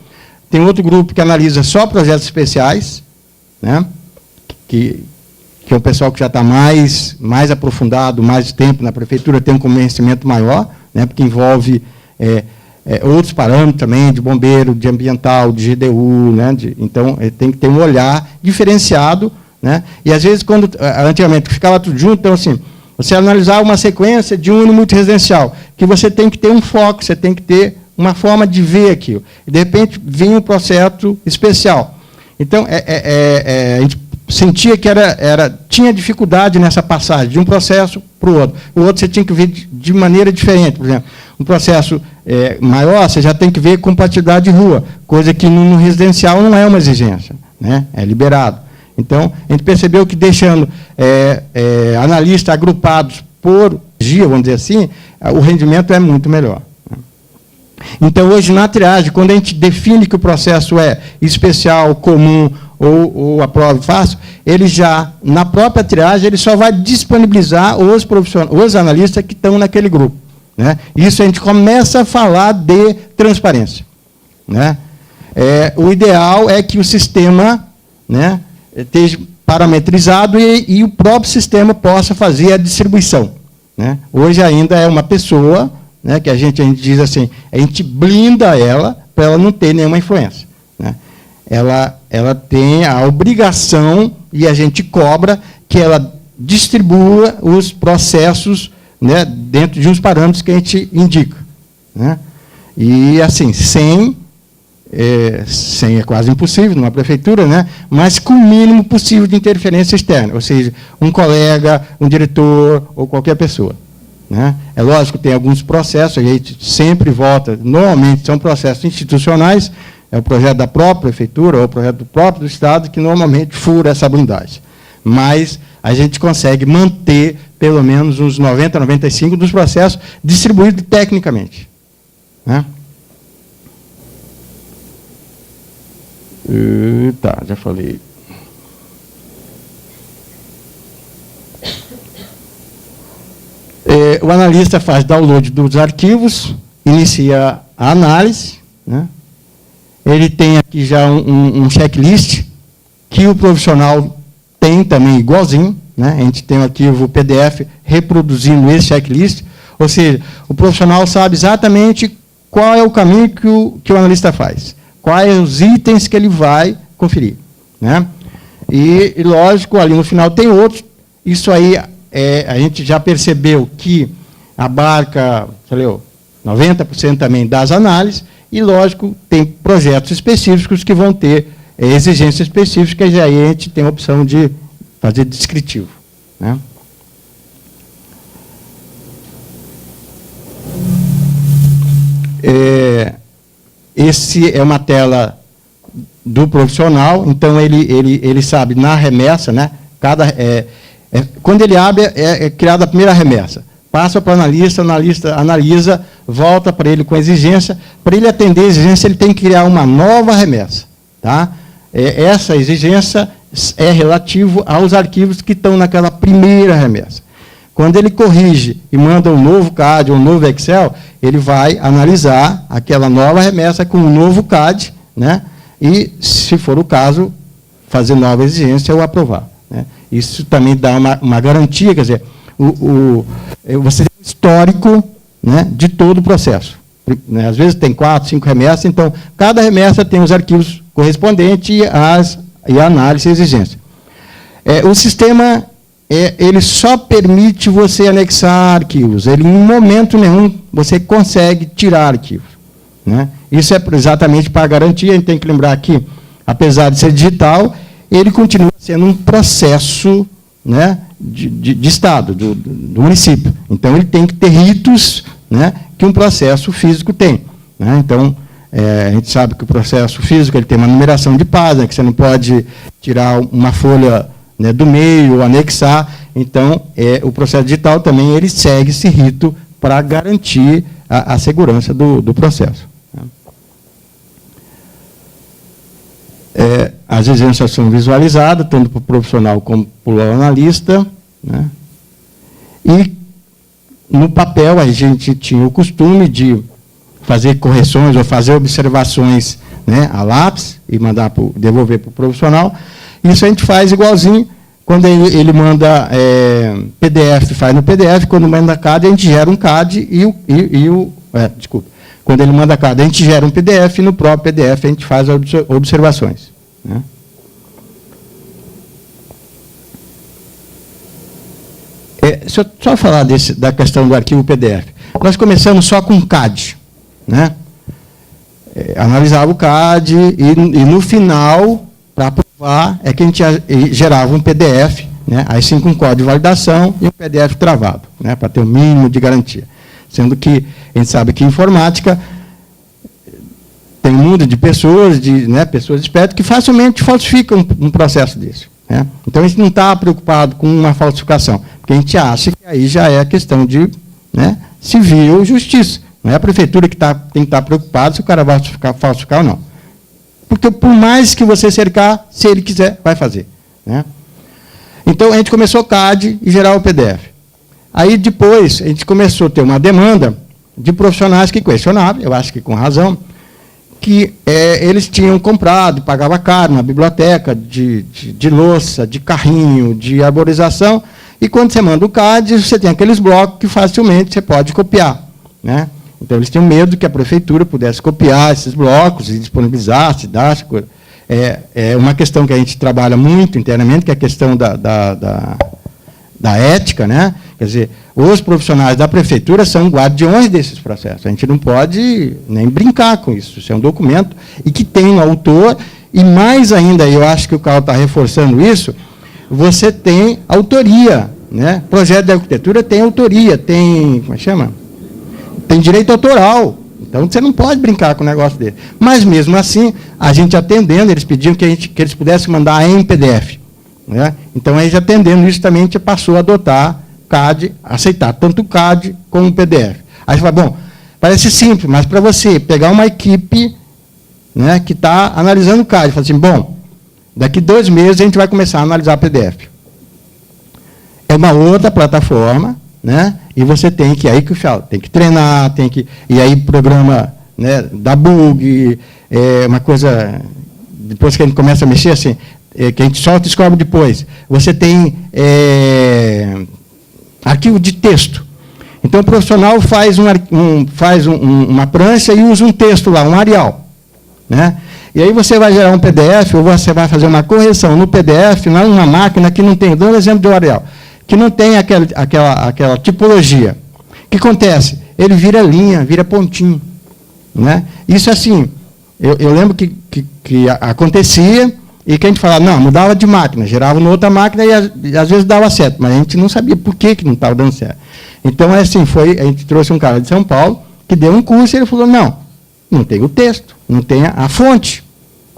Tem outro grupo que analisa só projetos especiais, né, que é um pessoal que já está mais aprofundado, mais tempo na prefeitura, tem um conhecimento maior, né, porque envolve outros parâmetros também, de bombeiro, de ambiental, de GDU, né, então tem que ter um olhar diferenciado, né, e às vezes, antigamente ficava tudo junto, então assim, você analisar uma sequência de um multiresidencial, que você tem que ter um foco, você tem que ter uma forma de ver aquilo. E, de repente, vinha um processo especial. Então, a gente sentia que tinha dificuldade nessa passagem de um processo para o outro. O outro você tinha que ver de maneira diferente. Por exemplo, um processo maior, você já tem que ver compatibilidade de rua, coisa que no residencial não é uma exigência, né? É liberado. Então, a gente percebeu que deixando analistas agrupados por dia, vamos dizer assim, o rendimento é muito melhor. Então, hoje, na triagem, quando a gente define que o processo é especial, comum ou aprove fácil, ele já, na própria triagem, ele só vai disponibilizar os analistas que estão naquele grupo. Né? Isso a gente começa a falar de transparência. Né? O ideal é que o sistema, né, esteja parametrizado e o próprio sistema possa fazer a distribuição. Né? Hoje ainda é uma pessoa, né, que a gente diz assim, a gente blinda ela para ela não ter nenhuma influência. Né? Ela tem a obrigação, e a gente cobra, que ela distribua os processos, né, dentro de uns parâmetros que a gente indica. Né? E, assim, sem é quase impossível numa prefeitura, né? Mas com o mínimo possível de interferência externa, ou seja, um colega, um diretor ou qualquer pessoa. Né? É lógico que tem alguns processos, a gente sempre volta, normalmente são processos institucionais, é o projeto da própria prefeitura ou o projeto do próprio Estado que normalmente fura essa blindagem. Mas a gente consegue manter pelo menos uns 90%, 95% dos processos distribuídos tecnicamente. Né? Tá, já falei. O analista faz download dos arquivos, inicia a análise. Né? Ele tem aqui já um checklist, que o profissional tem também igualzinho. Né? A gente tem um arquivo PDF reproduzindo esse checklist, ou seja, o profissional sabe exatamente qual é o caminho que o analista faz. quais os itens que ele vai conferir, né? E, lógico, ali no final tem outros. Isso aí, a gente já percebeu que abarca, 90% também das análises, e, lógico, tem projetos específicos que vão ter exigências específicas, e aí a gente tem a opção de fazer descritivo, né? Esse é uma tela do profissional, então ele sabe na remessa, né? Quando ele abre, é criada a primeira remessa. Passa para o analista analisa, volta para ele com a exigência. Para ele atender a exigência, ele tem que criar uma nova remessa, tá? Essa exigência é relativo aos arquivos que estão naquela primeira remessa. Quando ele corrige e manda um novo CAD ou um novo Excel, ele vai analisar aquela nova remessa com um novo CAD, né? E, se for o caso, fazer nova exigência ou aprovar, né? Isso também dá uma garantia, quer dizer, você tem um histórico, né, de todo o processo. Às vezes tem 4, 5 remessas, então cada remessa tem os arquivos correspondentes e a análise e a exigência. O sistema, ele só permite você anexar arquivos. Ele, em momento nenhum, você consegue tirar arquivos, né? Isso é exatamente para garantir. A gente tem que lembrar que, apesar de ser digital, ele continua sendo um processo, né, de Estado, do município. Então, ele tem que ter ritos, né, que um processo físico tem, né? Então, a gente sabe que o processo físico ele tem uma numeração de página, que você não pode tirar uma folha, né, do meio, anexar. Então, o processo digital também ele segue esse rito para garantir a segurança do processo. As exigências são visualizadas, tanto para o profissional como para o analista, né? E, no papel, a gente tinha o costume de fazer correções ou fazer observações, né, a lápis e devolver para o profissional. Isso a gente faz igualzinho. Quando ele manda PDF, faz no PDF. Quando manda CAD, a gente gera um CAD Quando ele manda CAD, a gente gera um PDF e no próprio PDF a gente faz observações, né? Deixa eu só falar da questão do arquivo PDF. Nós começamos só com CAD, né? Analisava o CAD e no final, para aprovar, é que a gente gerava um PDF, né? Aí sim com código de validação e um PDF travado, né? Para ter o mínimo de garantia. Sendo que a gente sabe que informática tem um mundo de pessoas, pessoas espertas, que facilmente falsificam um processo desse, né? Então, a gente não está preocupado com uma falsificação, porque a gente acha que aí já é a questão de, né, civil justiça. Não é a prefeitura que tem que estar preocupada se o cara vai falsificar ou não. Porque, por mais que você cercar, se ele quiser, vai fazer, né? Então, a gente começou CAD e gerar o PDF. Aí, depois, a gente começou a ter uma demanda de profissionais que questionavam, eu acho que com razão, que eles tinham comprado, pagava caro na biblioteca de louça, de carrinho, de arborização, e quando você manda o CAD, você tem aqueles blocos que facilmente você pode copiar, né? Então, eles tinham medo que a prefeitura pudesse copiar esses blocos e disponibilizar, se dar essa coisa. É uma questão que a gente trabalha muito internamente, que é a questão da ética, né? Quer dizer, os profissionais da prefeitura são guardiões desses processos. A gente não pode nem brincar com isso. Isso é um documento e que tem um autor, e mais ainda, eu acho que o Carlos está reforçando isso, você tem autoria, né? Projeto de arquitetura tem autoria, tem, como é que chama? Tem direito autoral. Então, você não pode brincar com um negócio dele. Mas, mesmo assim, a gente atendendo, eles pediam que eles pudessem mandar em PDF, né? Então, a gente atendendo isso também, a gente passou a adotar CAD, aceitar tanto o CAD como o PDF. Aí você fala, bom, parece simples, mas para você pegar uma equipe, né, que está analisando o CAD, fala assim, bom, daqui 2 meses a gente vai começar a analisar PDF. É uma outra plataforma, né, e você tem que, aí que eu falo, tem que treinar, e aí programa, né, dá bug, uma coisa, depois que a gente começa a mexer, assim, que a gente só descobre depois. Você tem arquivo de texto. Então, o profissional faz uma prancha e usa um texto lá, um Arial, né? E aí você vai gerar um PDF, ou você vai fazer uma correção no PDF, numa máquina que não tem, dando exemplo do Arial, que não tem aquela tipologia. O que acontece? Ele vira linha, vira pontinho. Né? Isso assim, eu lembro que acontecia, e que a gente falava, não, mudava de máquina, gerava numa outra máquina e às vezes dava certo, mas a gente não sabia por que não estava dando certo. Então, assim, a gente trouxe um cara de São Paulo, que deu um curso e ele falou, não tem o texto, não tem a fonte.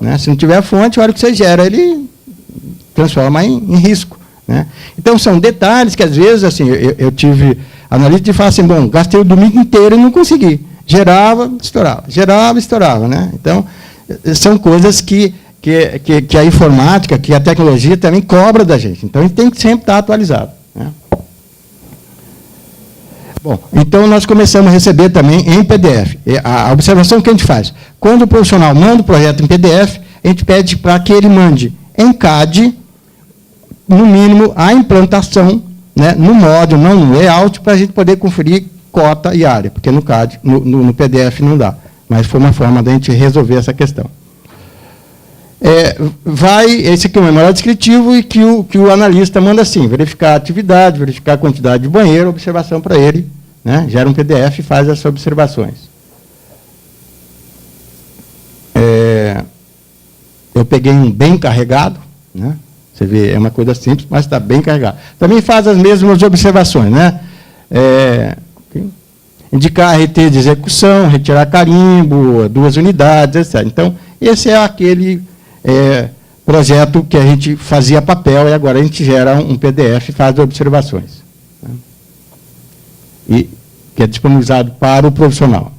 Né? Se não tiver a fonte, a hora que você gera, ele transforma em risco. Né? Então, são detalhes que, às vezes, assim, eu tive analista de falar assim, bom, gastei o domingo inteiro e não consegui. Gerava, estourava. Né? Então, são coisas que a informática, que a tecnologia também cobra da gente. Então, a gente tem que sempre estar atualizado. Né? Bom, então nós começamos a receber também em PDF. A observação que a gente faz, quando o profissional manda o projeto em PDF, a gente pede para que ele mande em CAD, no mínimo, a implantação, né, no módulo, não no layout, para a gente poder conferir cota e área, porque no CAD, no PDF não dá. Mas foi uma forma da gente resolver essa questão. Esse aqui é o memorial descritivo e que o analista manda assim, verificar a atividade, verificar a quantidade de banheiro, observação para ele, né, gera um PDF e faz essas observações. Eu peguei um bem carregado, né, você vê, é uma coisa simples, mas está bem carregado. Também faz as mesmas observações, né, indicar RT de execução, retirar carimbo, 2 unidades, etc. Então, esse é aquele projeto que a gente fazia papel e agora a gente gera um PDF e faz observações. Né? E que é disponibilizado para o profissional.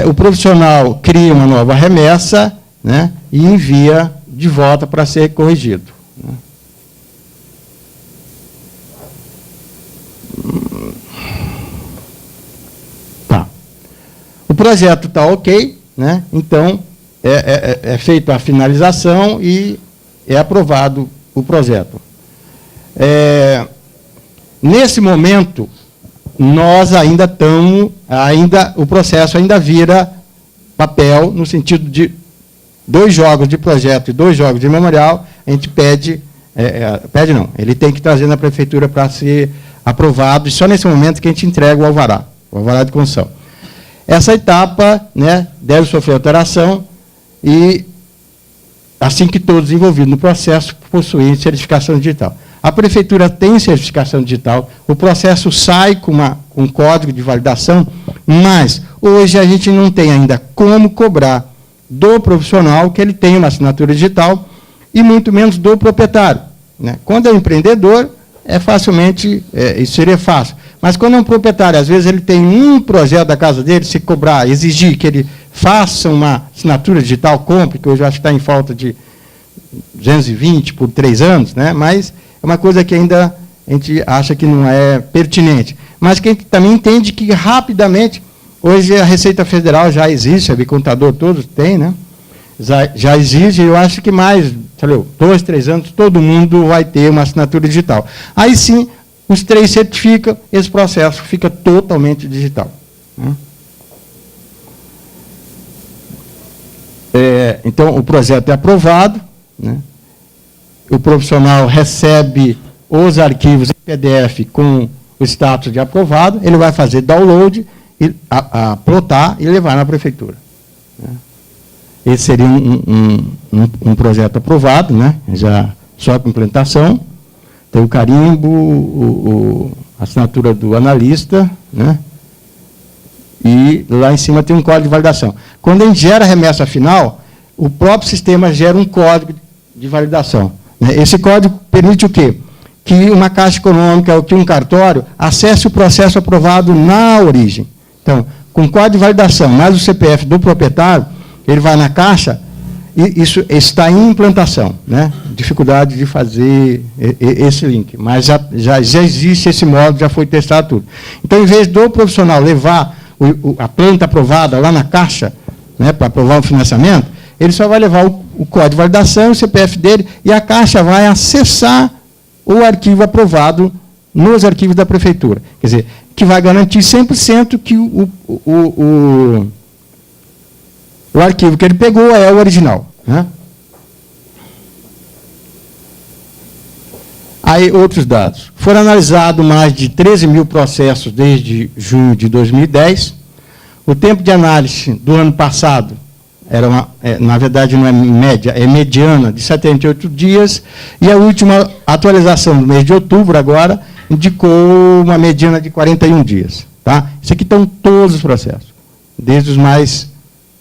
O profissional cria uma nova remessa, né, e envia de volta para ser corrigido. Né? Tá. O projeto está ok, né? Então, é feita a finalização e é aprovado o projeto. Nesse momento, nós ainda estamos, o processo ainda vira papel, no sentido de 2 jogos de projeto e 2 jogos de memorial, a gente pede não, ele tem que trazer na prefeitura para ser aprovado, e só nesse momento que a gente entrega o alvará de construção. Essa etapa, né, deve sofrer alteração e, assim que todos envolvidos no processo, possuem certificação digital. A prefeitura tem certificação digital, o processo sai com um código de validação, mas hoje a gente não tem ainda como cobrar do profissional que ele tem uma assinatura digital e muito menos do proprietário. Né? Quando é um empreendedor, facilmente, isso seria fácil. Mas quando é um proprietário, às vezes ele tem um projeto da casa dele, se cobrar, exigir que ele faça uma assinatura digital, compre, que hoje eu acho que está em falta de 220 por 3 anos, né? Mas é uma coisa que ainda a gente acha que não é pertinente. Mas que a gente também entende que rapidamente, hoje a Receita Federal já existe, a Bicontador todos têm, né? Já exige, eu acho que mais, 2, 3 anos, todo mundo vai ter uma assinatura digital. Aí sim, os 3 certificam, esse processo fica totalmente digital. Né? Então, o projeto é aprovado, né? O profissional recebe os arquivos em PDF com o status de aprovado, ele vai fazer download, plotar e levar na prefeitura. Né? Esse seria um projeto aprovado, né? Já só com implementação. Tem o carimbo, a assinatura do analista, né? E lá em cima tem um código de validação. Quando a gente gera a remessa final, o próprio sistema gera um código de validação. Né? Esse código permite o quê? Que uma Caixa Econômica ou que um cartório acesse o processo aprovado na origem. Então, com o código de validação mais o CPF do proprietário, ele vai na Caixa e isso está em implantação. Né? Dificuldade de fazer esse link, mas já existe esse módulo, já foi testado tudo. Então, em vez do profissional levar a planta aprovada lá na Caixa, né, para aprovar o financiamento, ele só vai levar o código de validação, o CPF dele, e a Caixa vai acessar o arquivo aprovado nos arquivos da prefeitura. Quer dizer, que vai garantir 100% que O arquivo que ele pegou é o original, né? Aí, outros dados. Foram analisados mais de 13 mil processos desde junho de 2010. O tempo de análise do ano passado era na verdade, não é média, é mediana, de 78 dias. E a última atualização do mês de outubro, agora, indicou uma mediana de 41 dias. Tá? Isso aqui estão todos os processos, desde os mais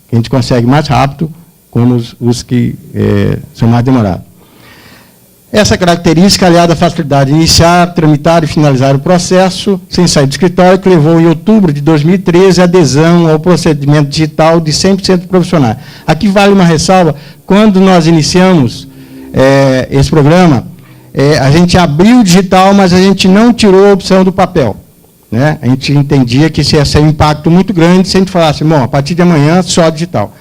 que a gente consegue mais rápido, como os que são mais demorados. Essa característica, aliada à facilidade de iniciar, tramitar e finalizar o processo, sem sair do escritório, que levou, em outubro de 2013, a adesão ao procedimento digital de 100% profissionais. Aqui vale uma ressalva, quando nós iniciamos esse programa, a gente abriu o digital, mas a gente não tirou a opção do papel. Né? A gente entendia que isso ia ser um impacto muito grande se a gente falasse, bom, a partir de amanhã, só digital.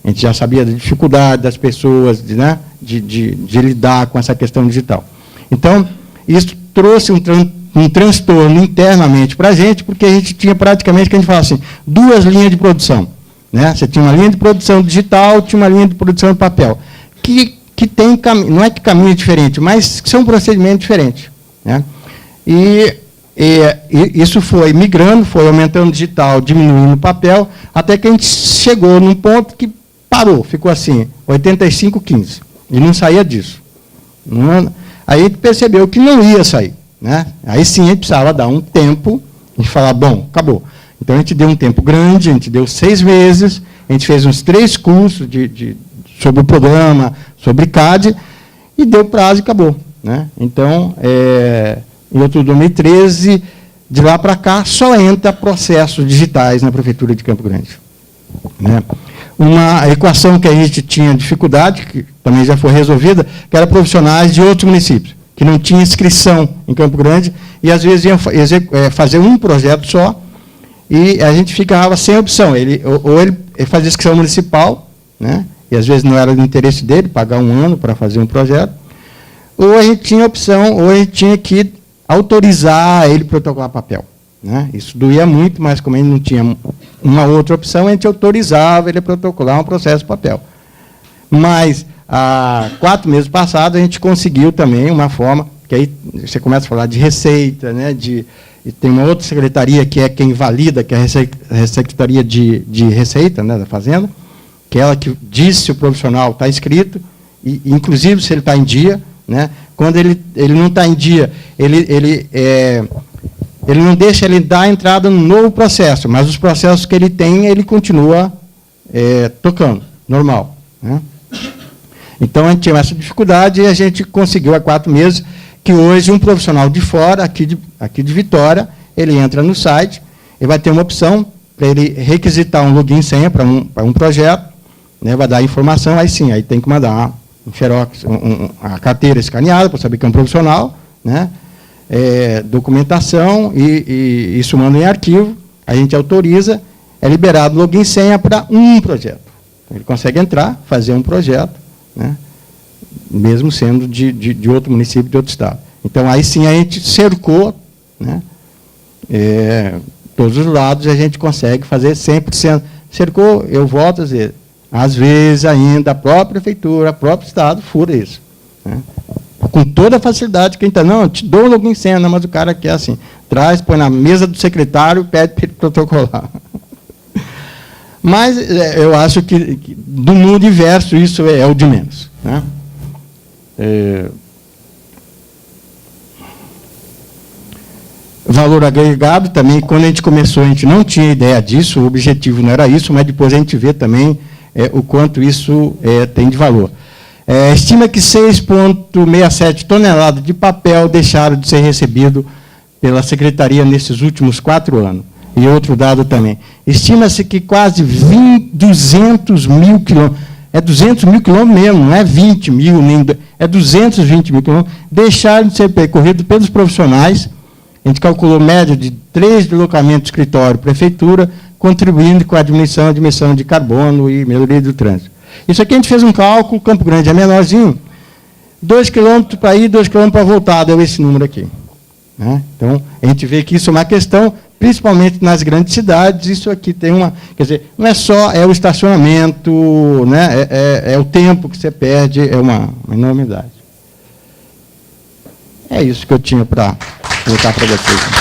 A gente já sabia da dificuldade das pessoas, né, de lidar com essa questão digital. Então, isso trouxe um transtorno internamente para a gente, porque a gente tinha praticamente, que a gente fala assim, duas linhas de produção. Né? Você tinha uma linha de produção digital, tinha uma linha de produção de papel, que tem, não é que caminho diferente, mas são procedimentos diferentes. Né? E isso foi migrando, foi aumentando o digital, diminuindo o papel, até que a gente chegou num ponto que parou, ficou assim, 85-15, e não saía disso. Aí a gente percebeu que não ia sair. Né? Aí sim a gente precisava dar um tempo, a gente falar, bom, acabou. Então a gente deu um tempo grande, a gente deu 6 meses, a gente fez uns 3 cursos sobre o programa, sobre CAD, e deu prazo e acabou. Né? Então, em outubro de 2013, de lá para cá, só entra processos digitais na Prefeitura de Campo Grande. Né? Uma equação que a gente tinha dificuldade, que também já foi resolvida, que era profissionais de outros municípios, que não tinham inscrição em Campo Grande, e às vezes iam fazer um projeto só, e a gente ficava sem opção. Ou ele fazia inscrição municipal, né? E às vezes não era do interesse dele, pagar um ano para fazer um projeto, ou a gente tinha opção, ou a gente tinha que autorizar ele protocolar papel. Né? Isso doía muito, mas como ele não tinha uma outra opção, a gente autorizava ele a protocolar um processo de papel. Mas, há 4 meses passados, a gente conseguiu também uma forma, que aí você começa a falar de receita, né? E tem uma outra secretaria que é quem valida, que é a Secretaria de Receita, né, da Fazenda, que é ela que diz se o profissional está inscrito, e inclusive se ele está em dia. Né? Quando ele não está em dia, ele não deixa ele dar entrada no novo processo, mas os processos que ele tem, ele continua tocando, normal. Né? Então, a gente tinha essa dificuldade e a gente conseguiu há 4 meses que hoje um profissional de fora, aqui de Vitória, ele entra no site, ele vai ter uma opção para ele requisitar um login e senha para um projeto, né? Vai dar informação, aí sim, aí tem que mandar um xerox, a carteira escaneada para saber que é um profissional, né? Documentação, e isso manda em arquivo, a gente autoriza, é liberado login e senha para um projeto. Ele consegue entrar, fazer um projeto, né? Mesmo sendo de outro município, de outro estado. Então, aí sim a gente cercou, né? Todos os lados, a gente consegue fazer 100%. Cercou, eu volto a dizer, às vezes ainda a própria prefeitura, o próprio estado fura isso. Né? Com toda a facilidade que a gente está, não, eu te dou login e senha, não, mas o cara quer assim, traz, põe na mesa do secretário e pede para ele protocolar. Mas eu acho que do mundo diverso isso é o de menos. Né? Valor agregado também, quando a gente começou, a gente não tinha ideia disso, o objetivo não era isso, mas depois a gente vê também o quanto isso tem de valor. Estima que 6,67 toneladas de papel deixaram de ser recebido pela Secretaria nesses últimos 4 anos. E outro dado também. Estima-se que quase 200 mil quilômetros, 200 mil quilômetros mesmo, não é 20 mil, nem, é 220 mil quilômetros, deixaram de ser percorridos pelos profissionais. A gente calculou média de 3 deslocamentos de escritório, prefeitura, contribuindo com a diminuição de emissão de carbono e melhoria do trânsito. Isso aqui a gente fez um cálculo, Campo Grande é menorzinho, 2 quilômetros para ir, 2 quilômetros para voltar, deu esse número aqui. Né? Então, a gente vê que isso é uma questão principalmente nas grandes cidades. Isso aqui tem uma... Quer dizer, não é só o estacionamento, né? É o tempo que você perde, é uma enormidade. É isso que eu tinha para colocar para vocês.